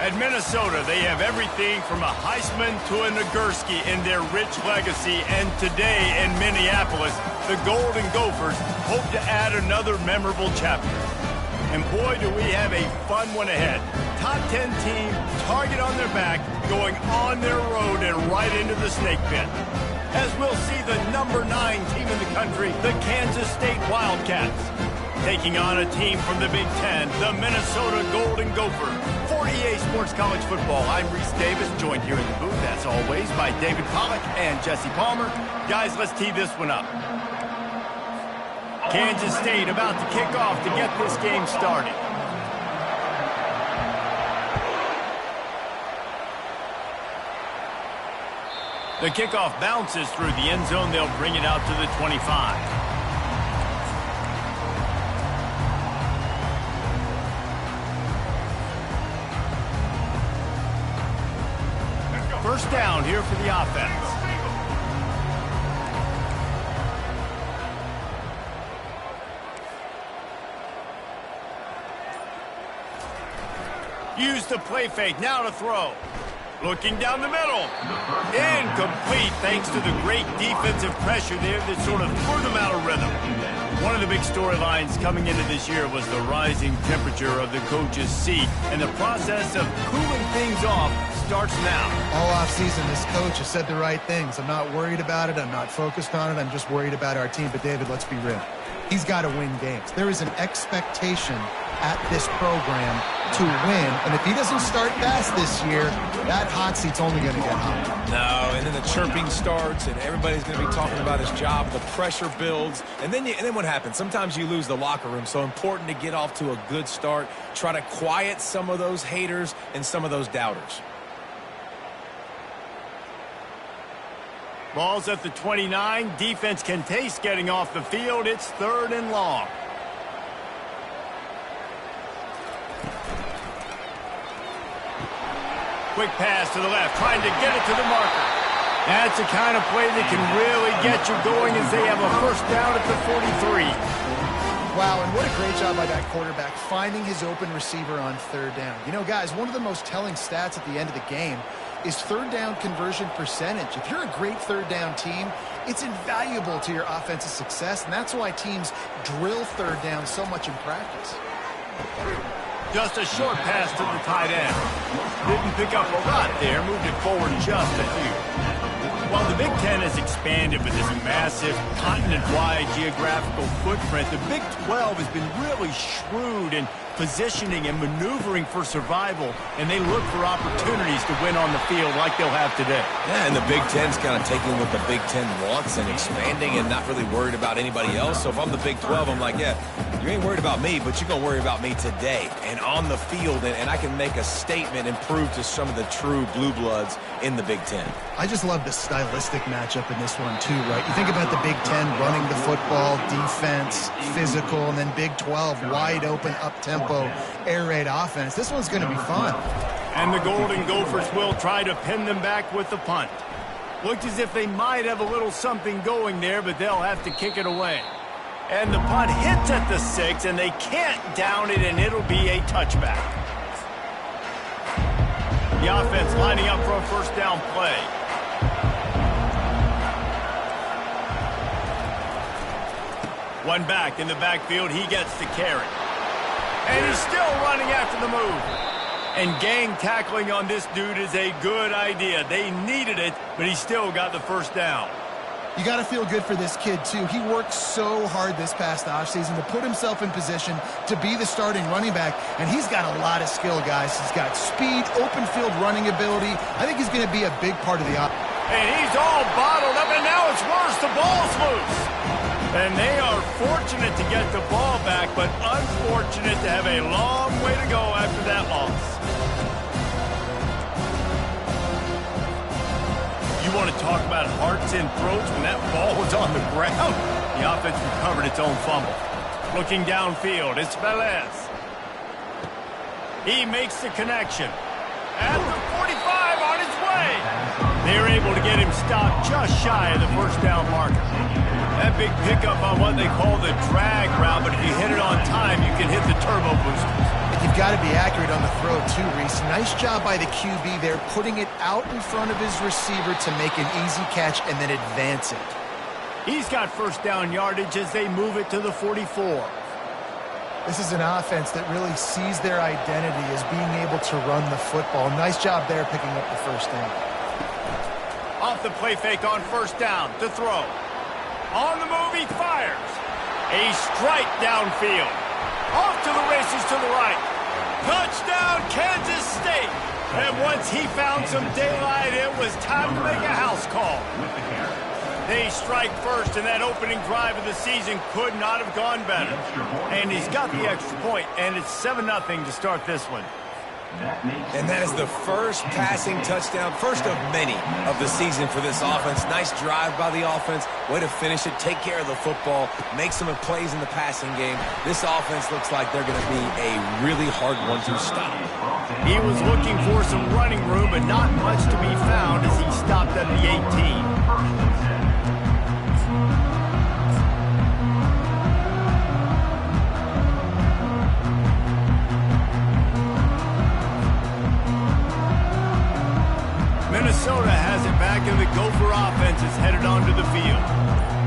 At Minnesota, they have everything from a Heisman to a Nagurski in their rich legacy. And today in Minneapolis, the Golden Gophers hope to add another memorable chapter. And boy, do we have a fun one ahead. Top 10 team, target on their back, going on their road and right into the snake pit. As we'll see the number 9 team in the country, the Kansas State Wildcats, taking on a team from the Big Ten, the Minnesota Golden Gophers. For EA Sports College Football, I'm Reese Davis, joined here in the booth, as always, by David Pollack and Jesse Palmer. Guys, let's tee this one up. Kansas State about to kick off to get this game started. The kickoff bounces through the end zone. They'll bring it out to the 25. First down here for the offense. Use the play fake, now to throw. Looking down the middle. Incomplete thanks to the great defensive pressure there that sort of threw them out of rhythm. One of the big storylines coming into this year was the rising temperature of the coach's seat, and the process of cooling things off starts now. All offseason, this coach has said the right things. I'm not worried about it. I'm not focused on it. I'm just worried about our team. But, David, let's be real. He's got to win games. There is an expectation at this program to win. And if he doesn't start fast this year, that hot seat's only going to get hot. No, and then the chirping starts, and everybody's going to be talking about his job. The pressure builds. And then what happens? Sometimes you lose the locker room. So important to get off to a good start. Try to quiet some of those haters and some of those doubters. Ball's at the 29. Defense can taste getting off the field. It's 3rd and long. Quick pass to the left, trying to get it to the marker. That's the kind of play that can really get you going as they have a first down at the 43. Wow, and what a great job by that quarterback finding his open receiver on 3rd down. You know, guys, one of the most telling stats at the end of the game is 3rd down conversion percentage. If you're a great 3rd down team, it's invaluable to your offensive success, and that's why teams drill 3rd down so much in practice. Just a short pass to the tight end. Didn't pick up a lot there, moved it forward just a few. While the Big Ten has expanded with this massive continent-wide geographical footprint, the Big 12 has been really shrewd in positioning and maneuvering for survival, and they look for opportunities to win on the field like they'll have today. Yeah, and the Big Ten's kind of taking what the Big Ten wants and expanding and not really worried about anybody else. So if I'm the Big 12, I'm like, yeah, you ain't worried about me, but you're going to worry about me today and on the field, and I can make a statement and prove to some of the true blue bloods in the Big Ten. I just love the stylistic matchup in this one, too, right? You think about the Big Ten running the football, defense, physical, and then Big 12, wide open, up-tempo, air raid offense. This one's going to be fun. And the Golden Gophers will try to pin them back with the punt. Looked as if they might have a little something going there, but they'll have to kick it away. And the punt hits at the 6, and they can't down it, and it'll be a touchback. The offense lining up for a first down play. One back in the backfield. He gets the carry. And he's still running after the move. And gang tackling on this dude is a good idea. They needed it, but he still got the first down. You got to feel good for this kid, too. He worked so hard this past offseason to put himself in position to be the starting running back, and he's got a lot of skill, guys. He's got speed, open field running ability. I think he's going to be a big part of the offense. And he's all bottled up, and now it's worse. The ball's loose. And they are fortunate to get the ball back, but unfortunate to have a long way to go after that loss. You want to talk about hearts and throats when that ball was on the ground? The offense recovered its own fumble. Looking downfield, it's Velez. He makes the connection. At the 45 on his way. They're able to get him stopped just shy of the first down marker. That big pickup on what they call the drag route, but if you hit it on time, you can hit the turbo boosters. You've got to be accurate on the throw too, Reese. Nice job by the QB there, putting it out in front of his receiver to make an easy catch and then advance it. He's got first down yardage as they move it to the 44. This is an offense that really sees their identity as being able to run the football. Nice job there picking up the first down. Off the play fake on first down to throw. On the move, he fires. A strike downfield. Off to the races to the right. Touchdown, Kansas State. And once he found some daylight, it was time to make a house call. They strike first, and that opening drive of the season could not have gone better. And he's got the extra point, and it's 7-0 to start this one. And that is the first passing touchdown, first of many of the season for this offense. Nice drive by the offense. Way to finish it, take care of the football, make some plays in the passing game. This offense looks like they're going to be a really hard one to stop. He was looking for some running room, but not much to be found as he stopped at the 18. Minnesota has it back, and the Gopher offense is headed onto the field.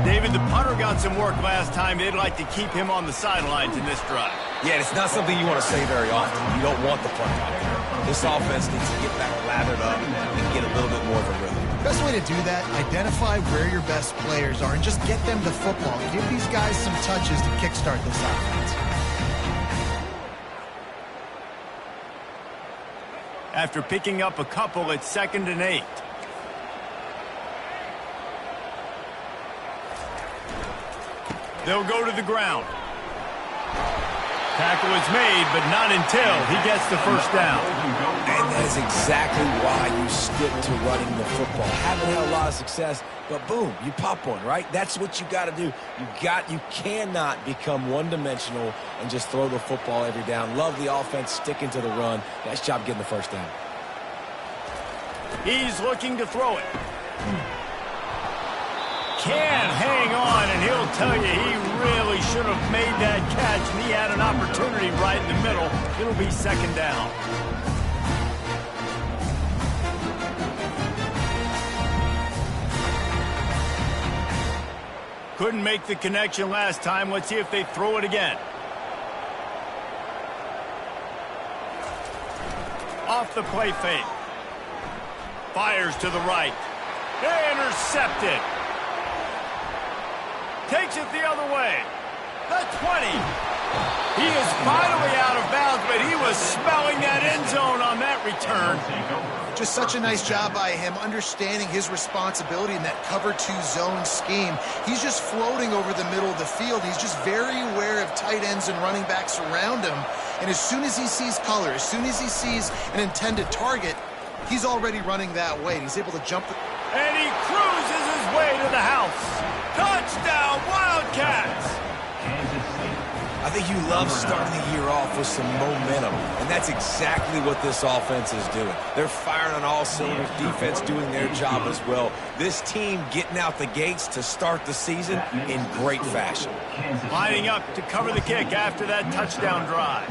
David, the punter got some work last time. They'd like to keep him on the sidelines in this drive. Yeah, it's not something you want to say very often. You don't want the punt out there. This offense needs to get back lathered up and get a little bit more of a rhythm. Best way to do that, identify where your best players are and just get them the football. Give these guys some touches to kickstart this offense. After picking up a couple, it's 2nd and 8. They'll go to the ground. Tackle is made, but not until he gets the first down. And that is exactly why you stick to running the football. Haven't had a lot of success, but boom, you pop one, right? That's what you got to do. You cannot become one-dimensional and just throw the football every down. Love the offense sticking to the run. Nice job getting the first down. He's looking to throw it. Can't hang on, and he'll tell you he really should have made that catch, and he had an opportunity right in the middle. It'll be 2nd down. Couldn't make the connection last time. Let's see if they throw it again. Off the play fake. Fires to the right. Intercepted. Takes it the other way. The 20. He is finally out of bounds, but he was smelling that end zone on that return. Just such a nice job by him, understanding his responsibility in that cover 2 zone scheme. He's just floating over the middle of the field. He's just very aware of tight ends and running backs around him. And as soon as he sees color, as soon as he sees an intended target, he's already running that way. He's able to jump. And he cruises his way to the house. Touchdown, Wildcats! I think you love starting the year off with some momentum, and that's exactly what this offense is doing. They're firing on all cylinders, defense doing their job as well. This team getting out the gates to start the season in great fashion. Lining up to cover the kick after that touchdown drive.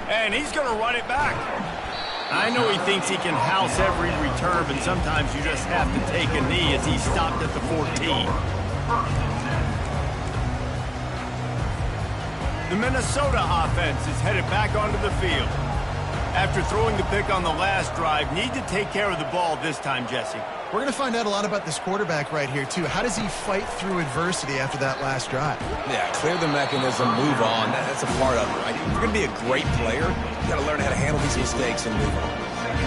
And he's going to run it back. I know he thinks he can house every return, but sometimes you just have to take a knee as he stopped at the 14. The Minnesota offense is headed back onto the field. After throwing the pick on the last drive, need to take care of the ball this time, Jesse. We're going to find out a lot about this quarterback right here, too. How does he fight through adversity after that last drive? Yeah, clear the mechanism, move on. That's a part of it, right? If you're going to be a great player, you got to learn how to handle these mistakes and move on.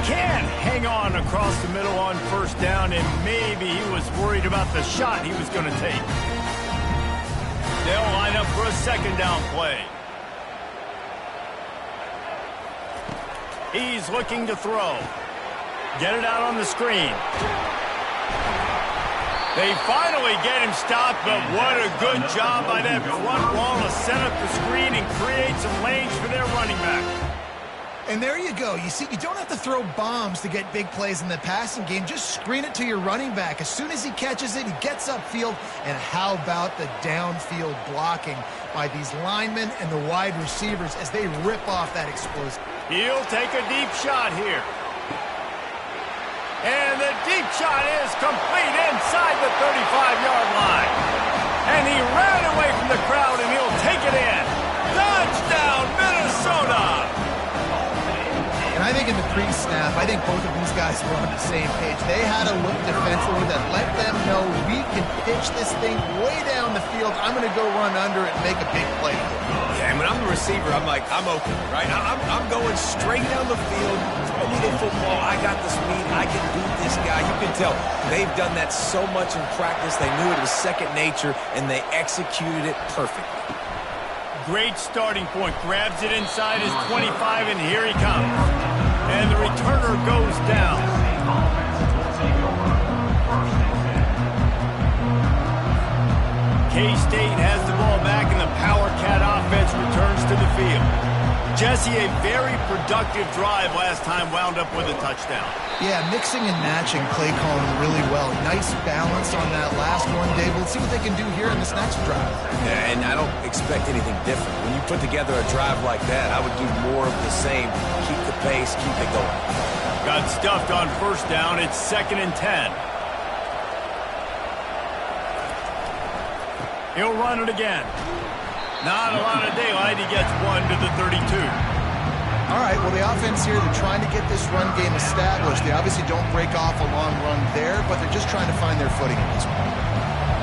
Can't hang on across the middle on first down, and maybe he was worried about the shot he was going to take. They'll line up for a 2nd down play. He's looking to throw. Get it out on the screen. They finally get him stopped, but what a good job by that front wall to set up the screen and create some lanes for their running back. And there you go. You see, you don't have to throw bombs to get big plays in the passing game. Just screen it to your running back. As soon as he catches it, he gets upfield. And how about the downfield blocking by these linemen and the wide receivers as they rip off that explosive. He'll take a deep shot here. And the deep shot is complete inside the 35-yard line. And he ran away from the crowd, and he'll take it in. Touchdown, Minnesota! And I think in the pre-snap, I think both of these guys were on the same page. They had a look defensively that let them know we can pitch this thing way down the field. I'm going to go run under it and make a big play for it. Yeah, and when I'm the receiver, I'm like, I'm open, right? I'm going straight down the field. Throw me the football. I got the speed. I can beat this guy. You can tell they've done that so much in practice. They knew it was second nature, and they executed it perfectly. Great starting point. Grabs it inside his 25, and here he comes. And the returner goes down. K-State has the ball back, and the Power Cat offense returns to the field. Jesse, a very productive drive last time, wound up with a touchdown. Yeah, mixing and matching play calling really well. Nice balance on that last one, Dave. We'll see what they can do here in this next drive. Yeah, and I don't expect anything different. When you put together a drive like that, I would do more of the same. Keep the pace, keep it going. Got stuffed on first down. It's 2nd and 10. He'll run it again. Not a lot of daylight. He gets one to the 32. All right, well, the offense here, they're trying to get this run game established. They obviously don't break off a long run there, but they're just trying to find their footing at this point.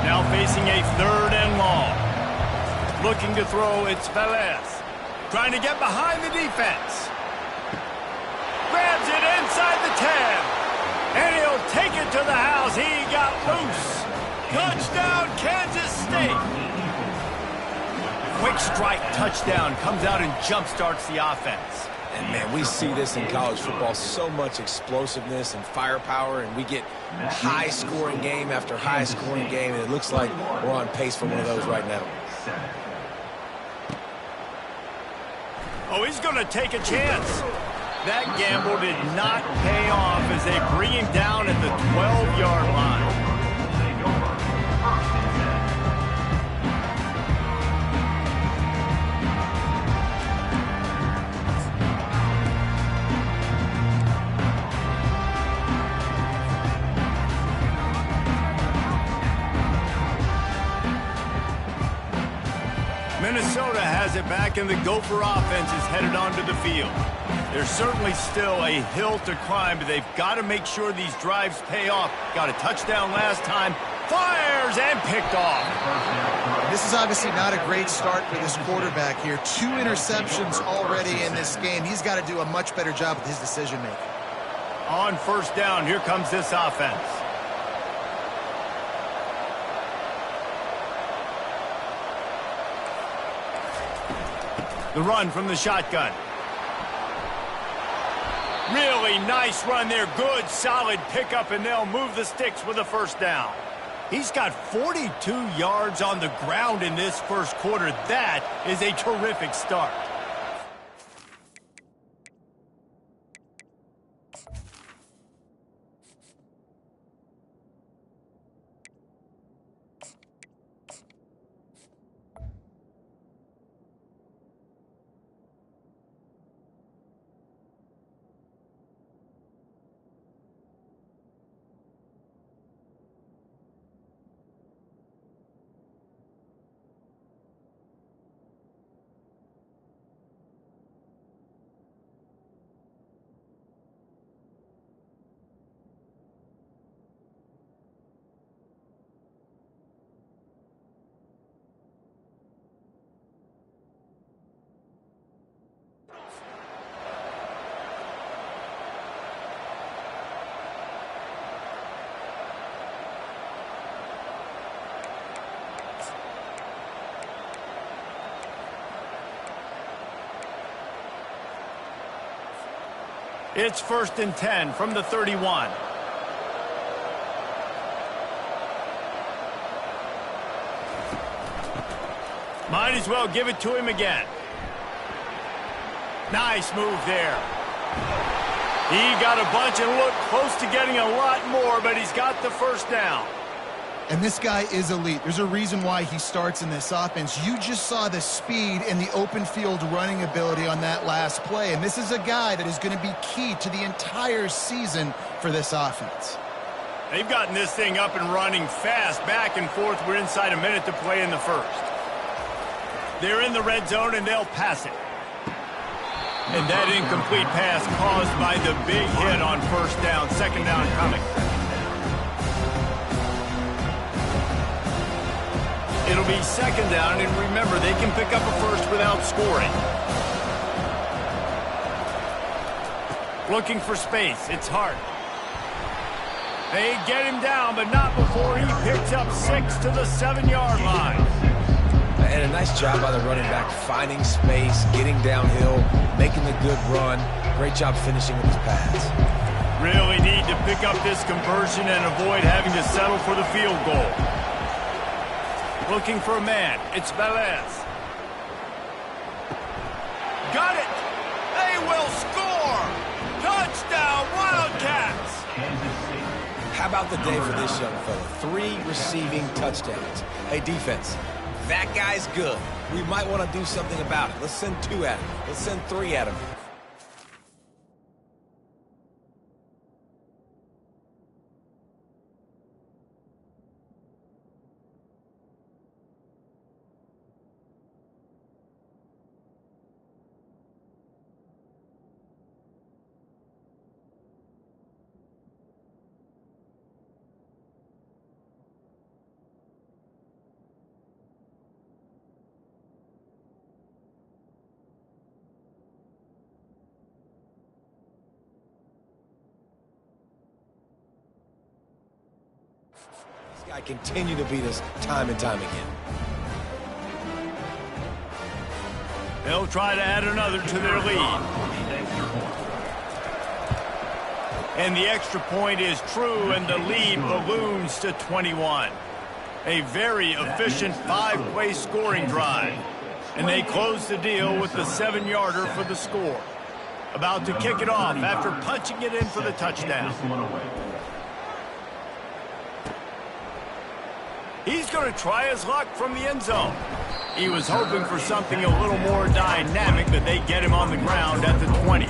Now facing a 3rd and long. Looking to throw, it's Velez. Trying to get behind the defense. Grabs it inside the 10. And he'll take it to the house. He got loose. Touchdown, Kansas State. Quick strike touchdown comes out and jump-starts the offense. And, man, we see this in college football, so much explosiveness and firepower, and we get high-scoring game after high-scoring game, and it looks like we're on pace for one of those right now. Oh, he's going to take a chance. That gamble did not pay off as they bring him down at the 12-yard line. Minnesota has it back, and the Gopher offense is headed onto the field. There's certainly still a hill to climb, but they've got to make sure these drives pay off. Got a touchdown last time. Fires and picked off. This is obviously not a great start for this quarterback here. 2 interceptions already in this game. He's got to do a much better job with his decision-making. On first down, here comes this offense. The run from the shotgun. Really nice run there. Good, solid pickup, and they'll move the sticks with a first down. He's got 42 yards on the ground in this first quarter. That is a terrific start. It's 1st and 10 from the 31. Might as well give it to him again. Nice move there. He got a bunch and looked close to getting a lot more, but he's got the first down. And this guy is elite. There's a reason why he starts in this offense. You just saw the speed and the open field running ability on that last play. And this is a guy that is going to be key to the entire season for this offense. They've gotten this thing up and running fast, back and forth. We're inside a minute to play in the first. They're in the red zone, and they'll pass it. And that incomplete pass caused by the big hit on first down. Second down coming. It'll be second down, and remember, they can pick up a first without scoring. Looking for space. It's hard. They get him down, but not before he picks up 6 to the 7-yard line. And a nice job by the running back, finding space, getting downhill, making the good run. Great job finishing with his pass. Really need to pick up this conversion and avoid having to settle for the field goal. Looking for a man. It's Velez. Got it. They will score. Touchdown, Wildcats. How about the day for this young fella? 3 receiving touchdowns. Hey, defense, that guy's good. We might want to do something about it. Let's send 2 at him. Let's send 3 at him. I continue to beat us time and time again. They'll try to add another to their lead. And the extra point is true, and the lead balloons to 21. A very efficient 5-play scoring drive. And they close the deal with the 7-yarder for the score. About to kick it off after punching it in for the touchdown. He's going to try his luck from the end zone. He was hoping for something a little more dynamic, but they get him on the ground at the 20.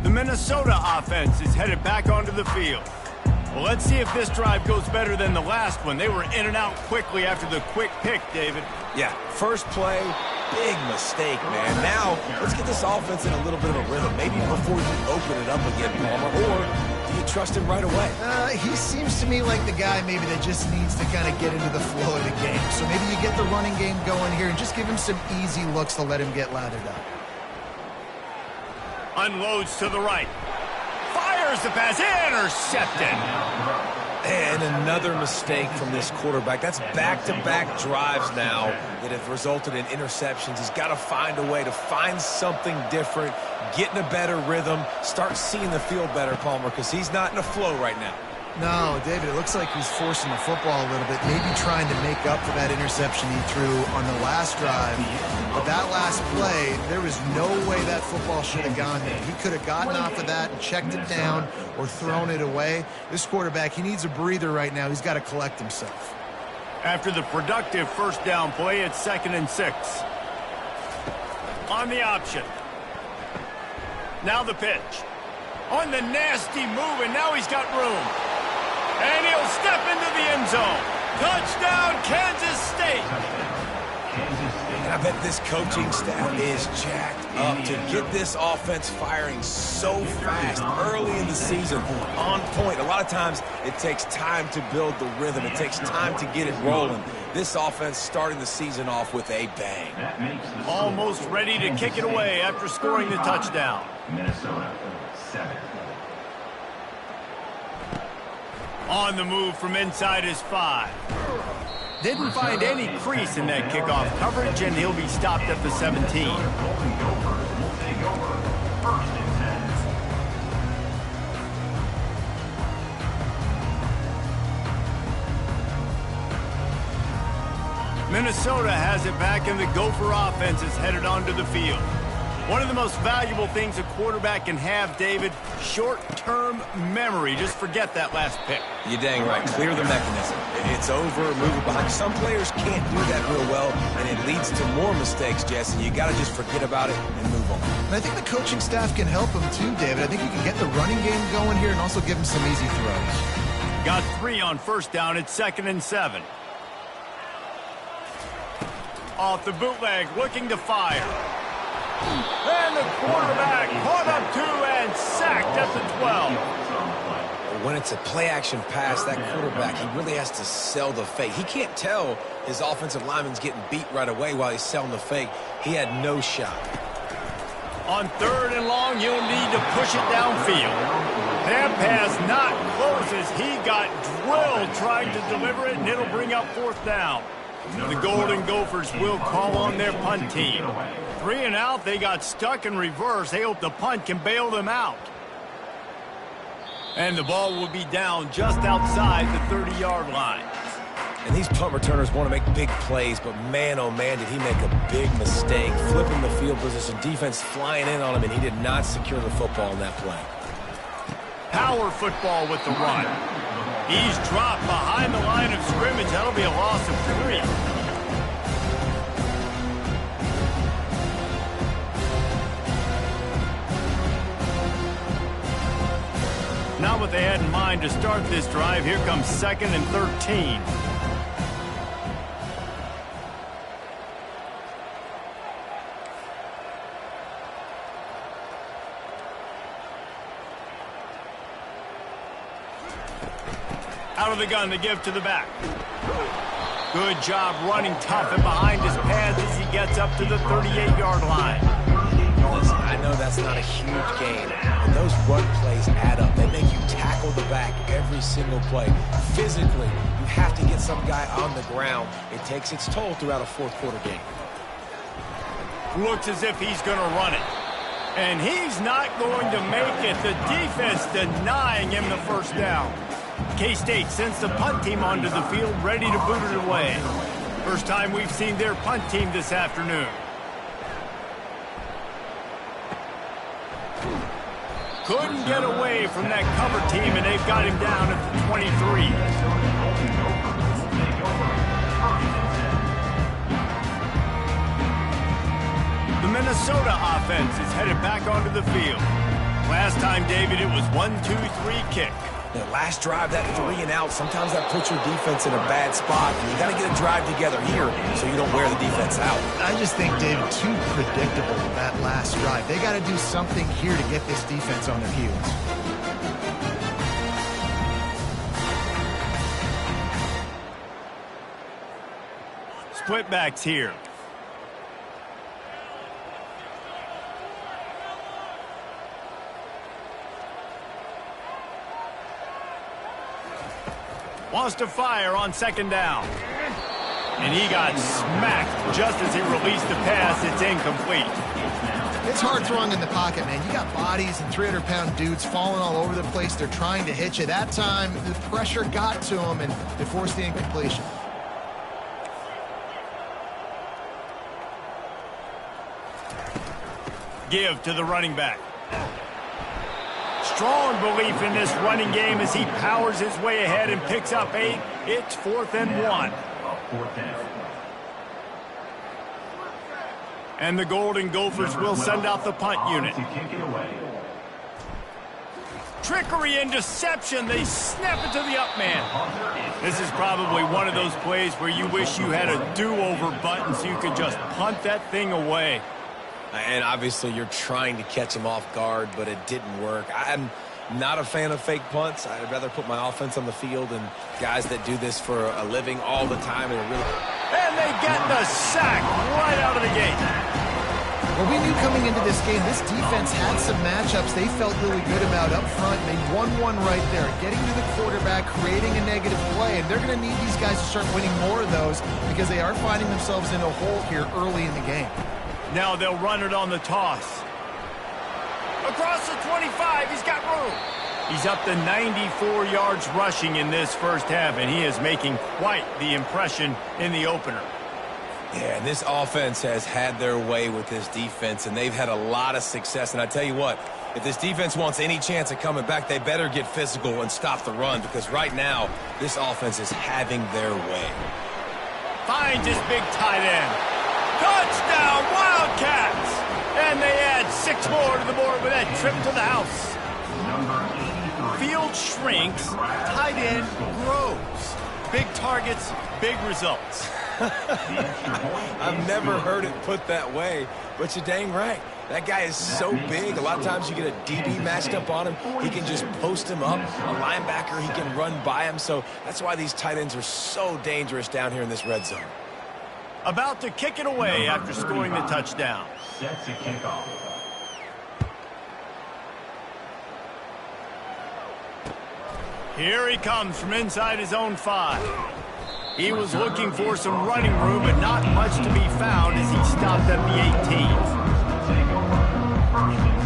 The Minnesota offense is headed back onto the field. Well, let's see if this drive goes better than the last one. They were in and out quickly after the quick pick, David. Yeah, first play, big mistake, man. Now, let's get this offense in a little bit of a rhythm. Maybe before you open it up again, Palmer, or do you trust him right away? He seems to me like the guy maybe that just needs to kind of get into the flow of the game. So maybe you get the running game going here and just give him some easy looks to let him get lathered up. Unloads to the right. Fires the pass. Intercepted. And another mistake from this quarterback. That's back-to-back drives now that have resulted in interceptions. He's got to find a way to find something different, get in a better rhythm, start seeing the field better, Palmer, because he's not in a flow right now. No, David, it looks like he's forcing the football a little bit, maybe trying to make up for that interception he threw on the last drive. But that last play, there was no way that football should have gone there. He could have gotten off of that and checked it down or thrown it away. This quarterback, he needs a breather right now. He's got to collect himself. After the productive first down play, it's 2nd and 6. On the option. Now the pitch. On the nasty move, and now he's got room. And he'll step into the end zone. Touchdown, Kansas State. And I bet this coaching staff is jacked up to get this offense firing so fast early in the season, on point. A lot of times it takes time to build the rhythm. It takes time to get it rolling. This offense starting the season off with a bang. Almost ready to kick it away after scoring the touchdown. Minnesota, 7. On the move from inside his 5. Didn't find any crease in that kickoff coverage, and he'll be stopped at the 17. Minnesota has it back, and the Gopher offense is headed onto the field. One of the most valuable things a quarterback can have, David, short-term memory. Just forget that last pick. You're dang right. Clear the mechanism. It's over, move it behind. Some players can't do that real well, and it leads to more mistakes, Jesse. You got to just forget about it and move on. And I think the coaching staff can help him too, David. I think you can get the running game going here and also give him some easy throws. Got 3 on first down. It's 2nd and 7. Off the bootleg, looking to fire. And the quarterback caught up 2 and sacked at the 12. When it's a play-action pass, that quarterback, he really has to sell the fake. He can't tell his offensive lineman's getting beat right away while he's selling the fake. He had no shot. On 3rd and long, you'll need to push it downfield. That pass not close as he got drilled trying to deliver it, and it'll bring up 4th down. The Golden Gophers will call on their punt team. 3 and out, they got stuck in reverse. They hope the punt can bail them out. And the ball will be down just outside the 30-yard line. And these punt returners want to make big plays, but man, oh man, did he make a big mistake. Flipping the field position, defense flying in on him, and he did not secure the football in that play. Power football with the run. He's dropped behind the line of scrimmage. That'll be a loss of 3. Not what they had in mind to start this drive. Here comes 2nd and 13. Out of the gun to give to the back. Good job running tough and behind his pads as he gets up to the 38-yard line. Listen, I know that's not a huge gain, but those run plays add up. They make you tackle the back every single play. Physically, you have to get some guy on the ground. It takes its toll throughout a fourth-quarter game. Looks as if he's going to run it. And he's not going to make it. The defense denying him the first down. K-State sends the punt team onto the field, ready to boot it away. First time we've seen their punt team this afternoon. Couldn't get away from that cover team, and they've got him down at the 23. The Minnesota offense is headed back onto the field. Last time, David, it was 1-2-3 kick. The last drive, that 3 and out, sometimes that puts your defense in a bad spot. And you got to get a drive together here so you don't wear the defense out. I just think, David, too predictable that last drive. They got to do something here to get this defense on their heels. Split backs here. Wants to fire on 2nd down. And he got smacked just as he released the pass. It's incomplete. It's hard throwing in the pocket, man. You got bodies and 300-pound dudes falling all over the place. They're trying to hit you. That time, the pressure got to him, and they forced the incompletion. Give to the running back. Strong belief in this running game as he powers his way ahead and picks up 8. It's 4th and 1. And the Golden Gophers will send out the punt unit. Trickery and deception. They snap it to the up man. This is probably one of those plays where you wish you had a do-over button so you could just punt that thing away. And obviously you're trying to catch him off guard, but it didn't work. I'm not a fan of fake punts. I'd rather put my offense on the field and guys that do this for a living all the time. And they get the sack right out of the gate. Well, we knew coming into this game, this defense had some matchups they felt really good about up front. They won one right there, getting to the quarterback, creating a negative play. And they're going to need these guys to start winning more of those because they are finding themselves in a hole here early in the game. Now they'll run it on the toss. Across the 25, he's got room. He's up to 94 yards rushing in this first half, and he is making quite the impression in the opener. Yeah, and this offense has had their way with this defense, and they've had a lot of success. And I tell you what, if this defense wants any chance of coming back, they better get physical and stop the run, because right now, this offense is having their way. Finds his big tight end. Touchdown, Wildcats! And they add 6 more to the board with that trip to the house. Field shrinks, tight end grows. Big targets, big results. I've never heard it put that way, but you're dang right. That guy is so big. A lot of times you get a DB matched up on him. He can just post him up. A linebacker, he can run by him. So that's why these tight ends are so dangerous down here in this red zone. About to kick it away after scoring the touchdown. Set to kick off. Here he comes from inside his own 5. He was looking for some running room, but not much to be found as he stopped at the 18. Take over first and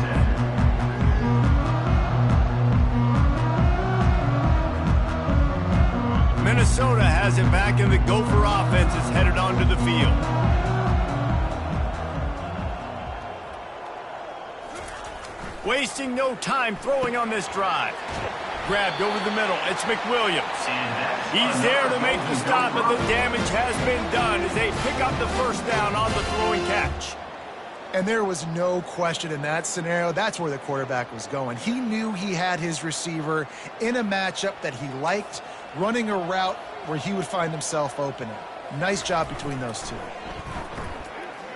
10. Minnesota has it back, and the Gopher offense is headed onto the field. Wasting no time throwing on this drive. Grabbed over the middle. It's McWilliams. He's there to make the stop, but the damage has been done as they pick up the first down on the throwing catch. And there was no question in that scenario. That's where the quarterback was going. He knew he had his receiver in a matchup that he liked, running a route where he would find himself open. Nice job between those two.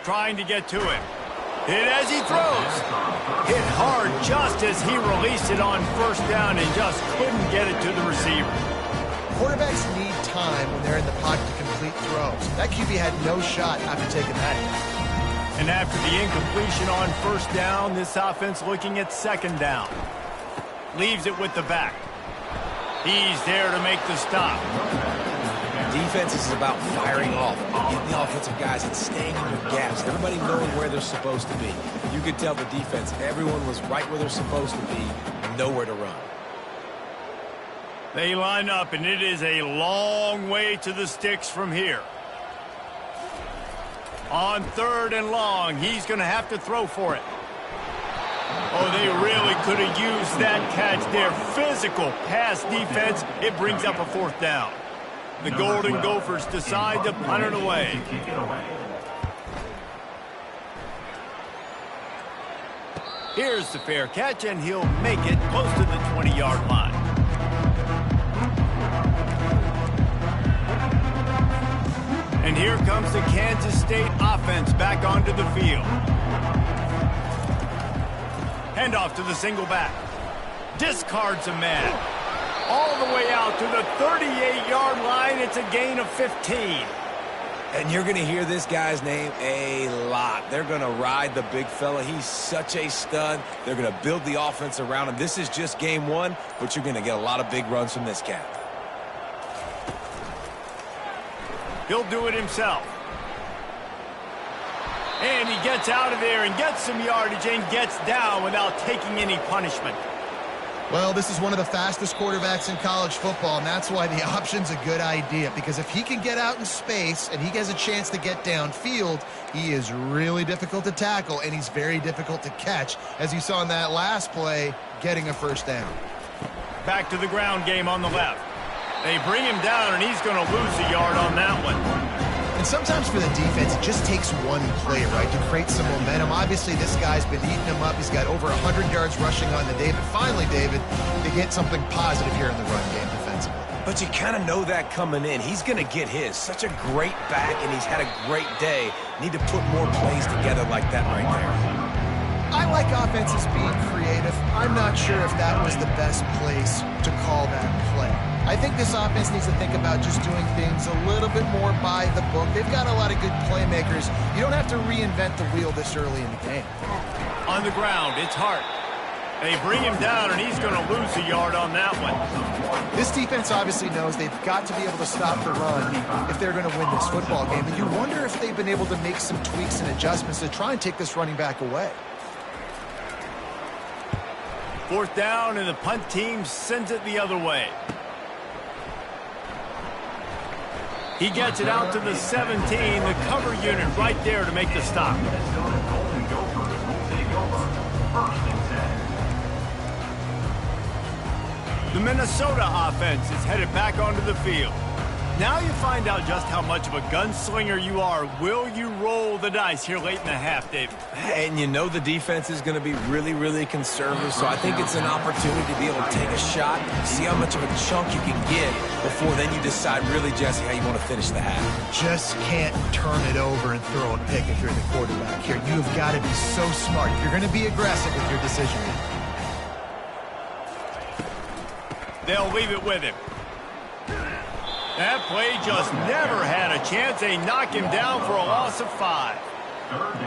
Trying to get to him. Hit as he throws. Hit hard just as he released it on first down and just couldn't get it to the receiver. Quarterbacks need time when they're in the pocket to complete throws. That QB had no shot after taking that hit. And after the incompletion on first down, this offense looking at second down. Leaves it with the back. He's there to make the stop. Defense is about firing off, getting the offensive guys and staying in your gaps. Everybody knowing where they're supposed to be. You could tell the defense, everyone was right where they're supposed to be, nowhere to run. They line up, and it is a long way to the sticks from here. On 3rd and long, he's going to have to throw for it. Oh, they really could have used that catch there. Physical pass defense. It brings up a 4th down. The Golden Gophers decide to punt it away. Here's the fair catch, and he'll make it close to the 20-yard line. And here comes the Kansas State offense back onto the field. Handoff to the single back. Discards a man. All the way out to the 38-yard line. It's a gain of 15. And you're going to hear this guy's name a lot. They're going to ride the big fella. He's such a stud. They're going to build the offense around him. This is just game 1, but you're going to get a lot of big runs from this cat. He'll do it himself. And he gets out of there and gets some yardage and gets down without taking any punishment. Well, this is one of the fastest quarterbacks in college football, and that's why the option's a good idea, because if he can get out in space and he has a chance to get downfield, he is really difficult to tackle, and he's very difficult to catch, as you saw in that last play, getting a first down. Back to the ground game on the left. They bring him down, and he's going to lose a yard on that one. And sometimes for the defense, it just takes one play, right, to create some momentum. Obviously, this guy's been eating him up. He's got over 100 yards rushing on the day. But finally, David, they get something positive here in the run game defensively. But you kind of know that coming in. He's going to get his. Such a great back, and he's had a great day. Need to put more plays together like that right there. I like offenses being creative. I'm not sure if that was the best place to call that play. I think this offense needs to think about just doing things a little bit more by the book. They've got a lot of good playmakers. You don't have to reinvent the wheel this early in the game. On the ground, it's Hart. They bring him down, and he's going to lose a yard on that one. This defense obviously knows they've got to be able to stop the run if they're going to win this football game. And you wonder if they've been able to make some tweaks and adjustments to try and take this running back away. 4th down, and the punt team sends it the other way. He gets it out to the 17, the cover unit right there to make the stop. Minnesota Golden Gophers will take over 1st and 10. The Minnesota offense is headed back onto the field. Now you find out just how much of a gunslinger you are. Will you roll the dice here late in the half, David? And you know the defense is going to be really, really conservative, so I think it's an opportunity to be able to take a shot, see how much of a chunk you can get before then you decide really, Jesse, how you want to finish the half. Just can't turn it over and throw a pick if you're the quarterback here. You've got to be so smart if you're going to be aggressive with your decision making. They'll leave it with him. That play just never had a chance. They knock him down for a loss of 5.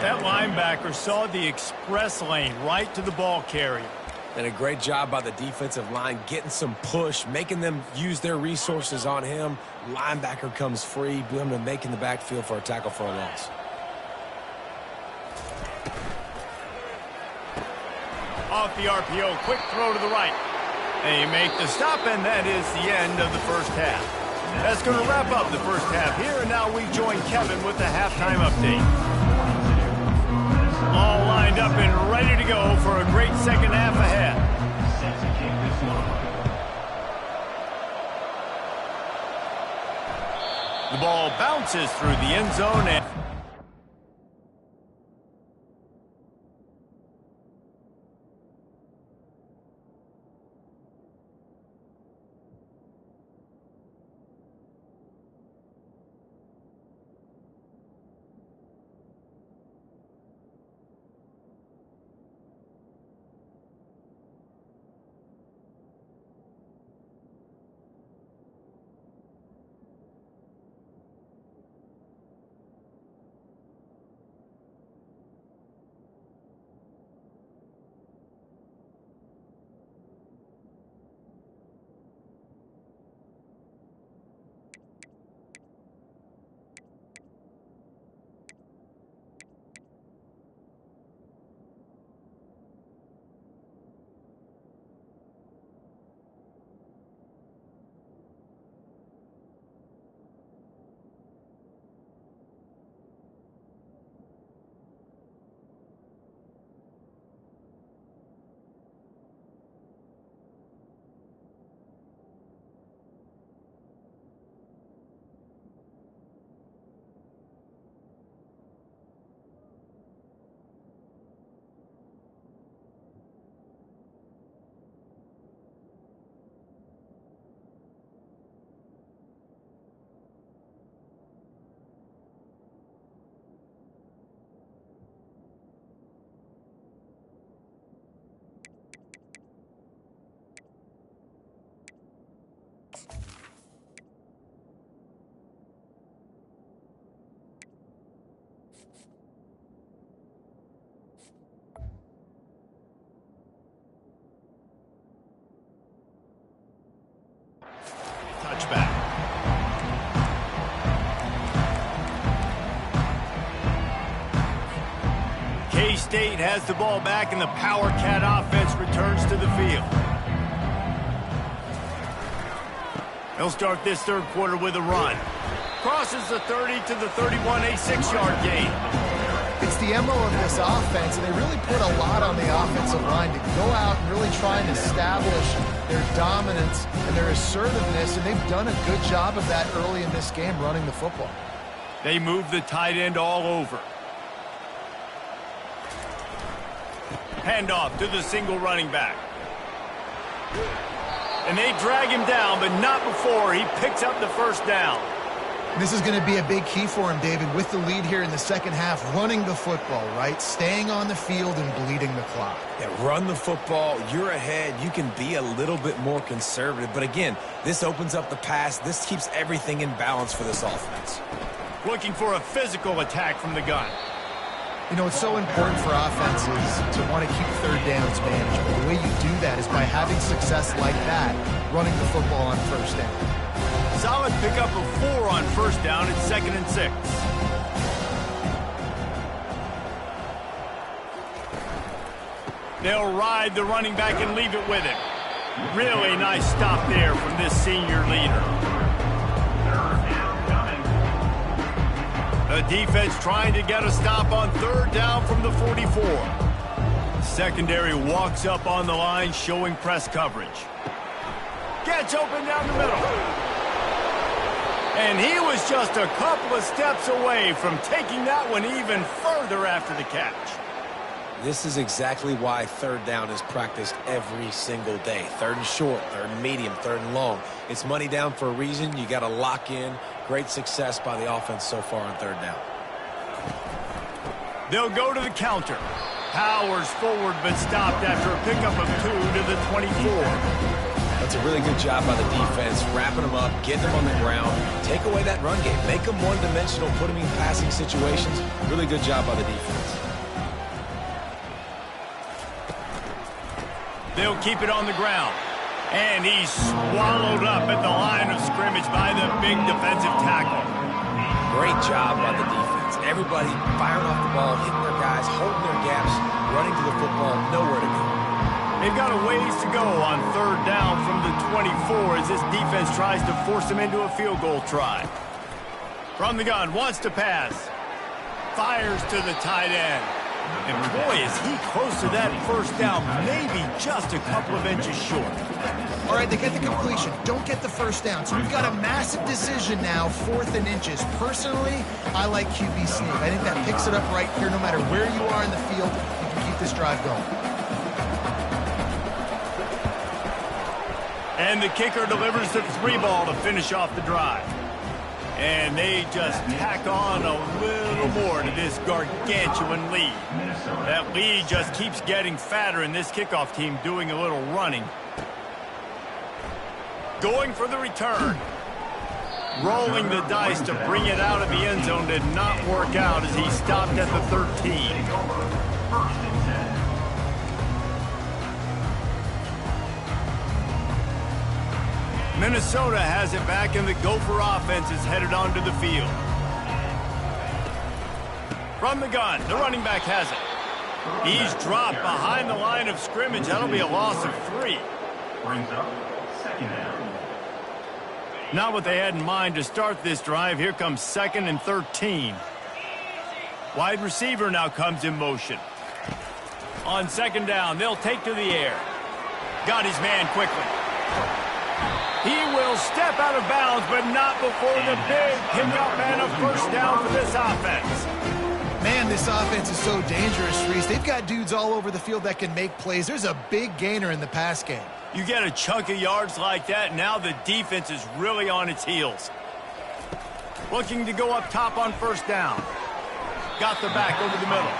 That linebacker saw the express lane right to the ball carrier. And a great job by the defensive line getting some push, making them use their resources on him. Linebacker comes free, boom, and making the backfield for a tackle for a loss. Off the RPO, quick throw to the right. They make the stop, and that is the end of the first half. That's going to wrap up the first half here, and now we join Kevin with the halftime update. All lined up and ready to go for a great second half ahead. Set to kick this one. The ball bounces through the end zone and touchback. K-State has the ball back, and the Power Cat offense returns to the field. They'll start this third quarter with a run. Crosses the 30 to the 31, a 6-yard gain. It's the MO of this offense, and they really put a lot on the offensive line to go out and really try and establish their dominance and their assertiveness, and they've done a good job of that early in this game running the football. They move the tight end all over. Handoff to the single running back. And they drag him down, but not before he picks up the first down. This is going to be a big key for him, David, with the lead here in the second half, running the football, right? Staying on the field and bleeding the clock. Yeah, run the football. You're ahead. You can be a little bit more conservative. But again, this opens up the pass. This keeps everything in balance for this offense. Looking for a physical attack from the gun. You know, it's so important for offenses to want to keep third downs manageable. The way you do that is by having success like that, running the football on first down. Solid pickup of 4 on first down at 2nd and 6. They'll ride the running back and leave it with him. Really nice stop there from this senior leader. Third down coming. The defense trying to get a stop on third down from the 44. Secondary walks up on the line, showing press coverage. Gets open down the middle. And he was just a couple of steps away from taking that one even further after the catch. This is exactly why third down is practiced every single day. Third and short, third and medium, third and long. It's money down for a reason. You got to lock in. Great success by the offense so far on third down. They'll go to the counter. Powers forward, but stopped after a pickup of 2 to the 24. That's a really good job by the defense, wrapping them up, getting them on the ground, take away that run game, make them one-dimensional, put them in passing situations. Really good job by the defense. They'll keep it on the ground. And he's swallowed up at the line of scrimmage by the big defensive tackle. Great job by the defense. Everybody firing off the ball, hitting their guys, holding their gaps, running to the football, nowhere to go. They've got a ways to go on third down from the 24 as this defense tries to force them into a field goal try. From the gun, wants to pass. Fires to the tight end. And boy, is he close to that first down, maybe just a couple of inches short. All right, they get the completion. Don't get the first down. So we've got a massive decision now, 4th and inches. Personally, I like QB sneak. I think that picks it up right here. No matter where you are in the field, you can keep this drive going. And the kicker delivers the 3-ball to finish off the drive. And they just tack on a little more to this gargantuan lead. That lead just keeps getting fatter, and this kickoff team doing a little running. Going for the return. Rolling the dice to bring it out of the end zone did not work out as he stopped at the 13. Minnesota has it back, and the Gopher offense is headed onto the field. From the gun, the running back has it. He's dropped behind the line of scrimmage. That'll be a loss of 3. Brings up second down. Not what they had in mind to start this drive. Here comes 2nd and 13. Wide receiver now comes in motion. On 2nd down, they'll take to the air. Got his man quickly. He will step out of bounds, but not before the big pickup and a first down for this offense. Man, this offense is so dangerous, Reese. They've got dudes all over the field that can make plays. There's a big gainer in the pass game. You get a chunk of yards like that, now the defense is really on its heels. Looking to go up top on first down. Got the back over the middle.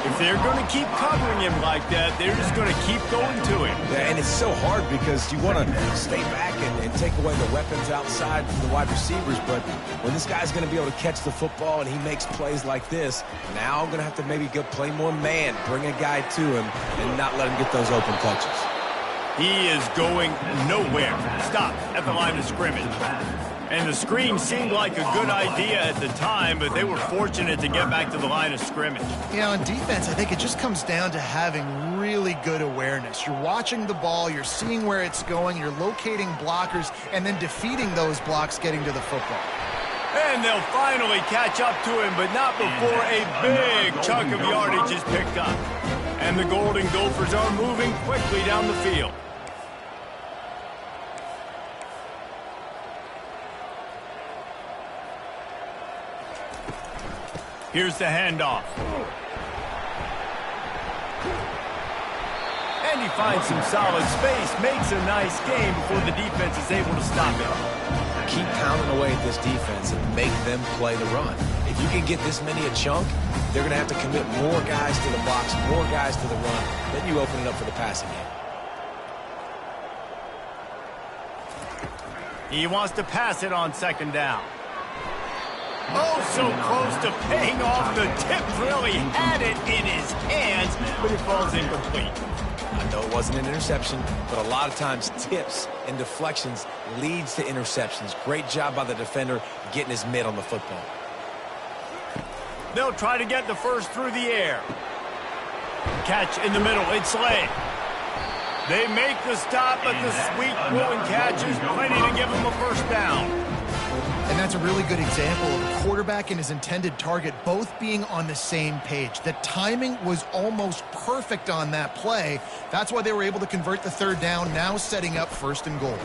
If they're going to keep covering him like that, they're just going to keep going to him. Yeah, and it's so hard because you want to stay back and take away the weapons outside from the wide receivers, but when this guy's going to be able to catch the football and he makes plays like this, now I'm going to have to maybe go play more man, bring a guy to him, and not let him get those open touches. He is going nowhere. Stop at the line of scrimmage. And the screen seemed like a good idea at the time, but they were fortunate to get back to the line of scrimmage. Yeah, on defense, I think it just comes down to having really good awareness. You're watching the ball, you're seeing where it's going, you're locating blockers, and then defeating those blocks getting to the football. And they'll finally catch up to him, but not before a big chunk of yardage is picked up. And the Golden Gophers are moving quickly down the field. Here's the handoff. And he finds some solid space, makes a nice game before the defense is able to stop it. Keep pounding away at this defense and make them play the run. If you can get this many a chunk, they're going to have to commit more guys to the box, more guys to the run. Then you open it up for the passing game. He wants to pass it on 2nd down. Oh, so close to paying off. The tip really had it in his hands, but it falls incomplete. I know it wasn't an interception, but a lot of times tips and deflections leads to interceptions. Great job by the defender getting his mitt on the football. They'll try to get the first through the air. Catch in the middle. It's Slay. They make the stop, but the sweet throwing catch is plenty to give them a first down. And And that's a really good example of a quarterback and his intended target both being on the same page. The timing was almost perfect on that play. That's why they were able to convert the third down, now setting up 1st and goal.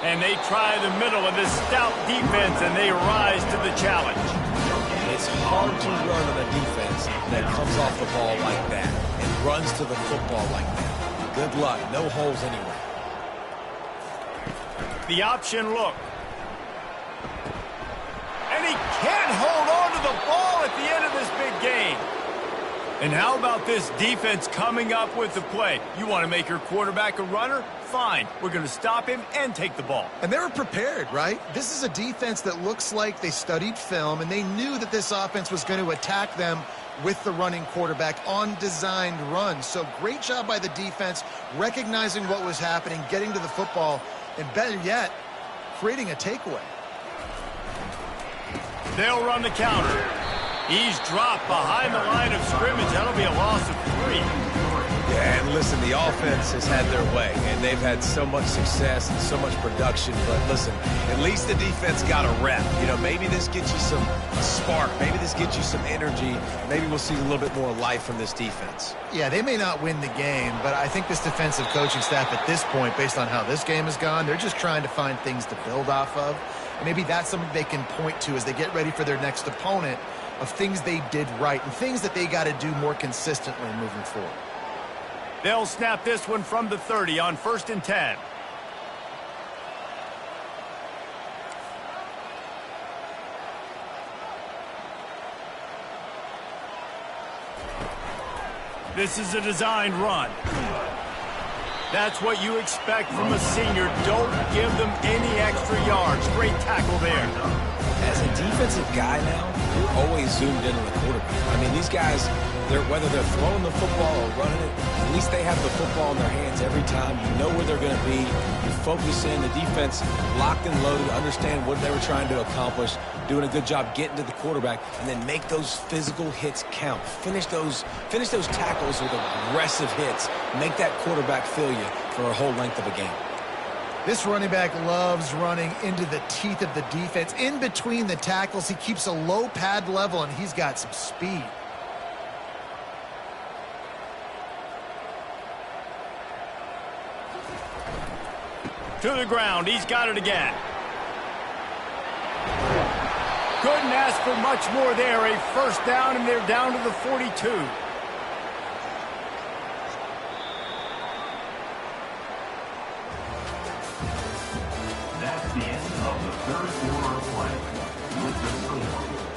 And they try the middle of this stout defense, and they rise to the challenge. It's hard to run on a defense that comes off the ball like that and runs to the football like that. Good luck. No holes anywhere. The option look. And he can't hold on to the ball at the end of this big game. And how about this defense coming up with the play? You want to make your quarterback a runner? Fine. We're going to stop him and take the ball. And they were prepared, right? This is a defense that looks like they studied film, and they knew that this offense was going to attack them with the running quarterback on designed runs. So great job by the defense, recognizing what was happening, getting to the football, and better yet, creating a takeaway. They'll run the counter. He's dropped behind the line of scrimmage. That'll be a loss of 3. Yeah, and listen, the offense has had their way, and they've had so much success and so much production. But listen, at least the defense got a rep. You know, maybe this gets you a spark. Maybe this gets you some energy. Maybe we'll see a little bit more life from this defense. Yeah, they may not win the game, but I think this defensive coaching staff at this point, based on how this game has gone, they're just trying to find things to build off of. And maybe that's something they can point to as they get ready for their next opponent, of things they did right and things that they got to do more consistently moving forward. They'll snap this one from the 30 on 1st and 10. This is a designed run. That's what you expect from a senior. Don't give them any extra yards. Great tackle there. As a defensive guy now, you're always zoomed in on the quarterback. I mean, these guys, whether they're throwing the football or running it, at least they have the football in their hands every time. You know where they're going to be. You focus in. The defense locked and loaded, understand what they were trying to accomplish, doing a good job getting to the quarterback, and then make those physical hits count. Finish those tackles with aggressive hits. Make that quarterback feel you for a whole length of a game. This running back loves running into the teeth of the defense. In between the tackles, he keeps a low pad level, and he's got some speed. To the ground. He's got it again. Couldn't ask for much more there. A 1st down, and they're down to the 42. That's the end of the 3rd quarter of play. With the score,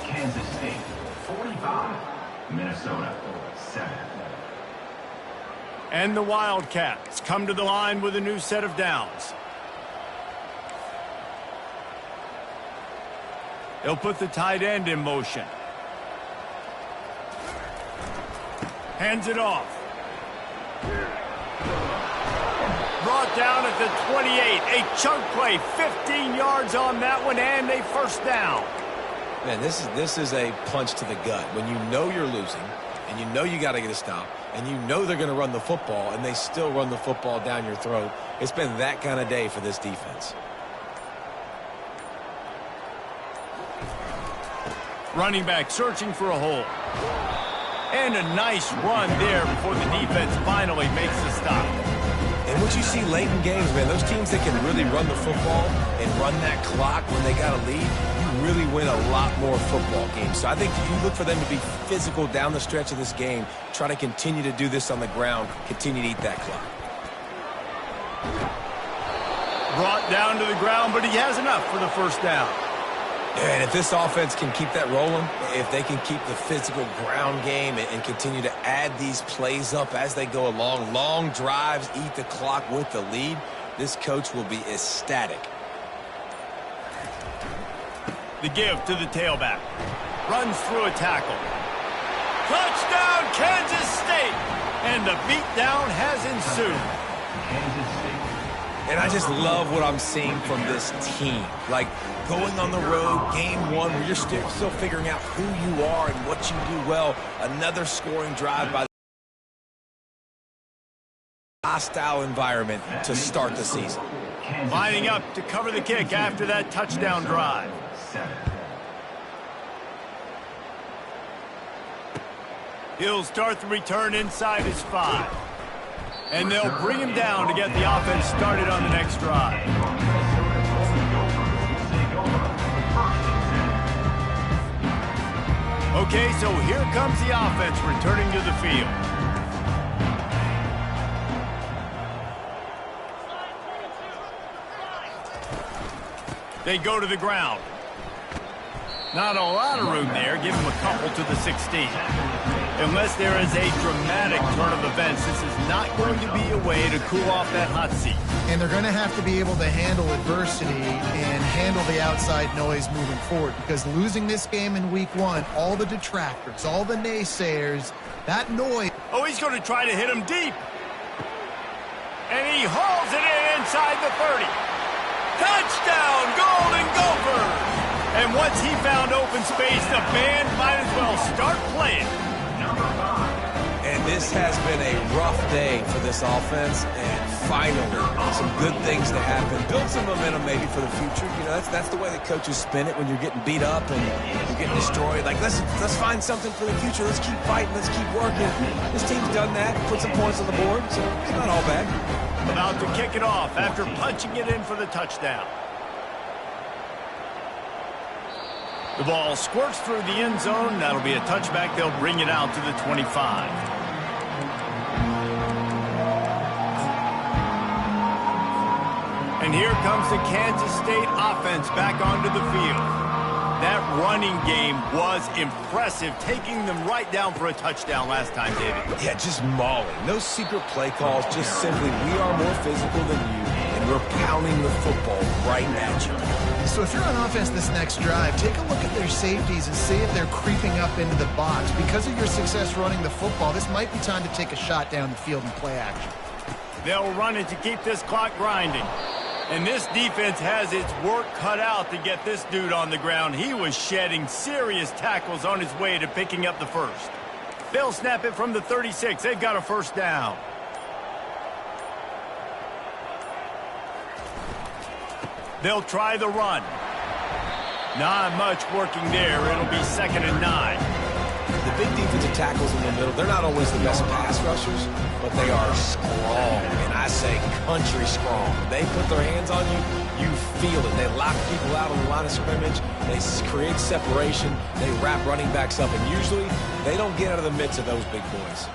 Kansas State 45, Minnesota 7. And the Wildcats come to the line with a new set of downs. They'll put the tight end in motion. Hands it off. Brought down at the 28. A chunk play. 15 yards on that one, and a 1st down. Man, this is a punch to the gut. When you know you're losing, and you know you got to get a stop, and you know they're going to run the football, and they still run the football down your throat. It's been that kind of day for this defense. Running back searching for a hole. And a nice run there before the defense finally makes the stop. And what you see late in games, man, those teams that can really run the football and run that clock when they got a lead, you really win a lot more football games. So I think you look for them to be physical down the stretch of this game, try to continue to do this on the ground, continue to eat that clock. Brought down to the ground, but he has enough for the 1st down. And if this offense can keep that rolling, if they can keep the physical ground game and continue to add these plays up as they go along, long drives, eat the clock with the lead, this coach will be ecstatic. The give to the tailback. Runs through a tackle. Touchdown, Kansas State! And the beatdown has ensued. Kansas State. And I just love what I'm seeing from this team. Like, going on the road, game 1, where you're still figuring out who you are and what you do well. Another scoring drive by the hostile environment to start the season. Lining up to cover the kick after that touchdown drive. 7. He'll start the return inside his 5. And they'll bring him down to get the offense started on the next drive. Okay, so here comes the offense returning to the field. They go to the ground. Not a lot of room there. Give him a couple to the 16. Unless there is a dramatic turn of events, this is not going to be a way to cool off that hot seat. And they're going to have to be able to handle adversity and handle the outside noise moving forward, because losing this game in week 1, all the detractors, all the naysayers, that noise. Oh, he's going to try to hit him deep. And he hauls it in inside the 30. Touchdown, Golden Gophers! And once he found open space, the band might as well start playing. And this has been a rough day for this offense, and finally some good things to happen. Build some momentum maybe for the future. You know, that's the way that coaches spin it when you're getting beat up and you're getting destroyed. Like, let's find something for the future. Let's keep fighting. Let's keep working. This team's done that, put some points on the board, so it's not all bad. About to kick it off after punching it in for the touchdown. The ball squirts through the end zone. That'll be a touchback. They'll bring it out to the 25. And here comes the Kansas State offense back onto the field. That running game was impressive, taking them right down for a touchdown last time, David. Yeah, just mauling. No secret play calls, just simply we are more physical than you, and we're pounding the football right at you. So if you're on offense this next drive, take a look at their safeties and see if they're creeping up into the box. Because of your success running the football, this might be time to take a shot down the field and play action. They'll run it to keep this clock grinding. And this defense has its work cut out to get this dude on the ground. He was shedding serious tackles on his way to picking up the first. They'll snap it from the 36. They've got a first down. They'll try the run. Not much working there. It'll be 2nd and 9. The big defensive tackles in the middle, they're not always the best pass rushers, but they are strong, and I say country strong. When they put their hands on you, you feel it. They lock people out on the line of scrimmage. They create separation. They wrap running backs up, and usually they don't get out of the midst of those big boys.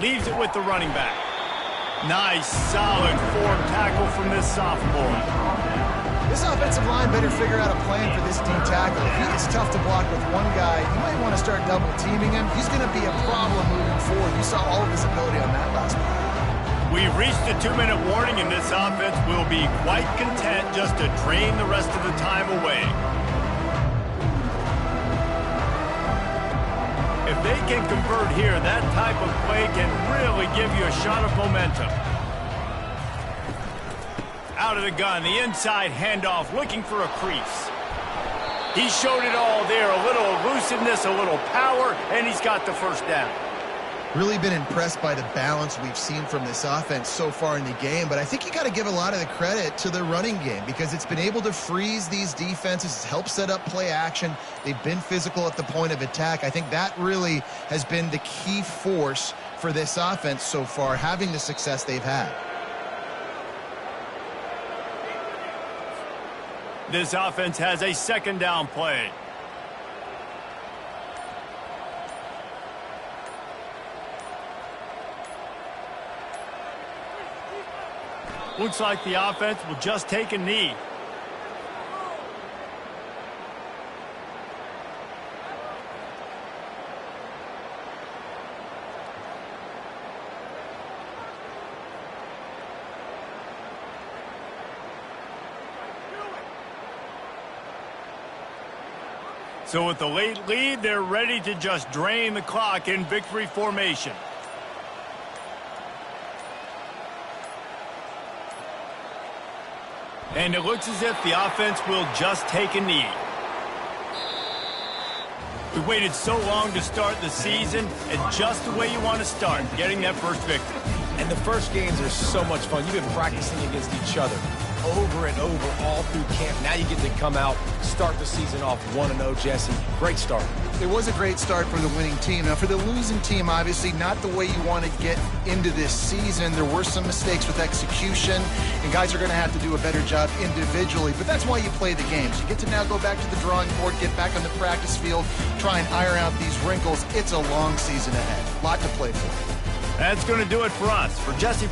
Leaves it with the running back. Nice, solid form tackle from this sophomore. This offensive line better figure out a plan for this D tackle. If he is tough to block with one guy, you might want to start double teaming him. He's going to be a problem moving forward. You saw all of his ability on that last play. We've reached the 2-minute warning, and this offense will be quite content just to drain the rest of the time away. If they can convert here, that type of play can really give you a shot of momentum. Out of the gun, the inside handoff, looking for a crease. He showed it all there, a little elusiveness, a little power, and he's got the first down. Really been impressed by the balance we've seen from this offense so far in the game, but I think you got to give a lot of the credit to the running game because it's been able to freeze these defenses, it's helped set up play action. They've been physical at the point of attack. I think that really has been the key force for this offense so far, having the success they've had. This offense has a 2nd down play. Looks like the offense will just take a knee. So with the late lead, they're ready to just drain the clock in victory formation. And it looks as if the offense will just take a knee. We waited so long to start the season, and just the way you want to start, getting that first victory. And the first games are so much fun. You've been practicing against each other over and over all through camp. Now you get to come out, start the season off 1-0, Jesse. Great start. It was a great start for the winning team. Now, for the losing team, obviously not the way you want to get into this season. There were some mistakes with execution, and guys are going to have to do a better job individually. But that's why you play the games. You get to now go back to the drawing board, get back on the practice field, try and iron out these wrinkles. It's a long season ahead. A lot to play for. That's going to do it for us. For Jesse